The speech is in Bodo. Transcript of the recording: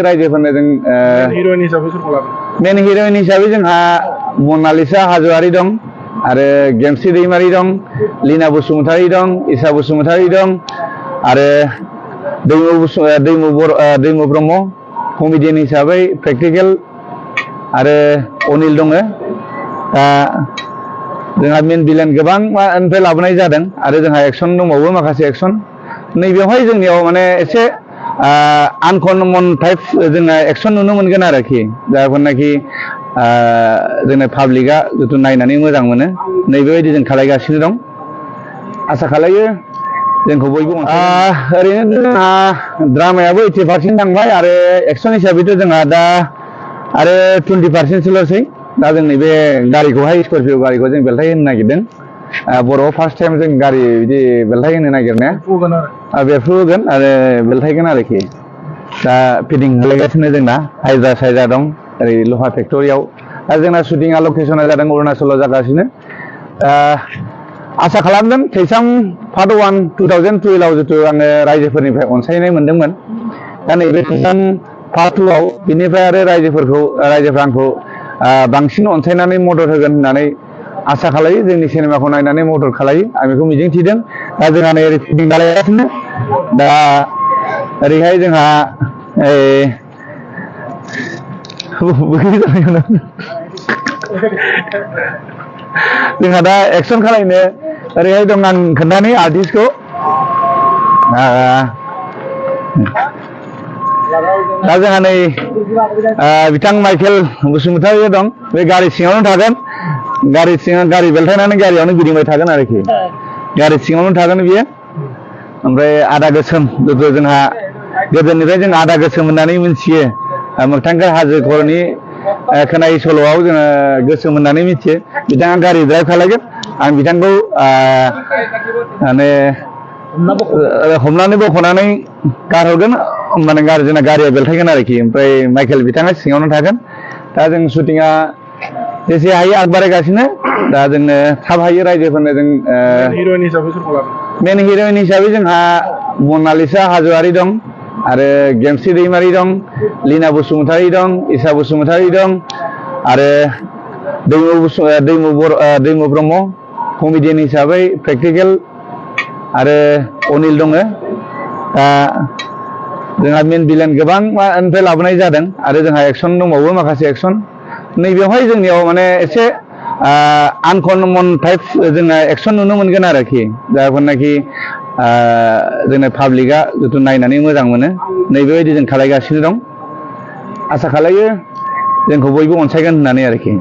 रायजोफोरनो जों हिरोइन हिसाबै सोरखौ लागोन? मेन हिरोइन हिसाबै जोंहा मनालिसा हाज'वारि दं आरो गेमस्रि दैमारि दं, लीना बसुमतारी दं, इसा बसुमतारी दं आरो दैमु ब्रह्म कमेडियान हिसाबै प्रेक्टिकेल आरो अनिल दङ। दा जोंहा मेन भिलेन गोबां निफ्राय लाबोनाय जादों आरो जोंहा एक्सन दंबावो माखासे एक्सन। नैबेवहाय जोंनियाव माने एसे आनकमन टाइप जोङो एक्सन नुनो मोनगोन आरोखि जायफोरनाखि जोंना पाब्लिकआ जिथु नायनानै मोजां मोनो नैबेबायदि जों खालायगासिनो दं। आसा खालायो जोंखौ बयबो ओरैनो जोंहा ड्रामायाबो 80% थांबाय आरो एक्सन हिसाबैथ' जोंहा दा आरो 20%ल'सै। दा जों नैबे गारिखौहाय स्करपिय' गारिखौ जों बेलथाय होनो नागिरदों। बर'आव फार्स्ट टाइम जों गारि बिदि बेलथाय होनो नागिरनाया बेरफ्रुगोन आरो बेलथायगोन आरोखि। दा फिटिं खालायगासिनो जोंना हाइड्रा साइड्रा दं ओरै लहा फेक्टरियाव। दा जोंना शुटिंआ लकेसना जादों अरुणाचलाव जागासिनो। आसा खालामदों थैसाम पार्ट 1 2012आव जिथु आङो रायजोफोरनिफ्राय अनसायनाय मोनदोंमोन। दा नैबे थैसाम पार्ट 2आव बिनिफ्राय आरो रायजोफ्रा आंखौ बांसिन अनसायनानै मदद होगोन होननानै आसा खालायो। जोंनि सिनेमाखौ नायनानै मदद खालायो आं बेखौ मिजिंथिदों। दा जोंहा नै ओरै फिटिं खालायगासिनो। दा ओरैहाय जोंहा जोंहा दा एक्सन खालायनो ओरैहाय दं। आं खोन्थानि आर्टिस्टखौ दा जोंहा नै बिथां माइकेल बसुमतारी दं। बे गारि सिङावनो थागोन। गारि बेलथायनानै गारियावनो गिदिंबाय थागोन आरोखि। गारि सिङावनो थागोन बियो। ओमफ्राय आदा गोसोम जिथु जोंहा गोदोनिफ्राय जों आदा गोसोम होननानै मिथियो। मोगथांखर हाजो खर'नि खोनायै सल'आव जोङो गोसोम होननानै मिथियो। बिथाङा गारि ड्राइभ खालायगोन। आं बिथांखौ माने हमनानै बख'नानै गारहरगोन। होमबानो जोंना गारिया बेलथायगोन आरोखि। ओमफ्राय माइकेल बिथाङा सिङावनो थागोन। दा जों शुटिंआ जेसे हायो आग बारायगासिनो। दा जोंनो थाब हायो रायजोफोरनो जों हिरोइन हिसाबै सोरखौ लागोन? मेन हिरोइन हिसाबै जोंहा मनालिसा हाज'वारि दं आरो गेमस्रि दैमारि दं, लीना बसुमतारी दं, इसा बसुमतारी दं आरो दैमु ब्रह्म कमेडियान हिसाबै प्रेक्टिकेल आरो अनिल दङ। दा जोंहा मेन भिलेन गोबां निफ्राय लाबोनाय जादों आरो जोंहा एक्सन दंबावो माखासे एक्सन। नैबेवहाय जोंनियाव माने एसे आनकमन टाइप जोङो एक्सन नुनो मोनगोन आरोखि जायफोरनाखि जोंना पाब्लिकआ जिथु नायनानै मोजां मोनो नैबेबायदि जों खालायगासिनो दं। आसा खालायो जोंखौ बयबो अनसायगोन होननानै आरोखि।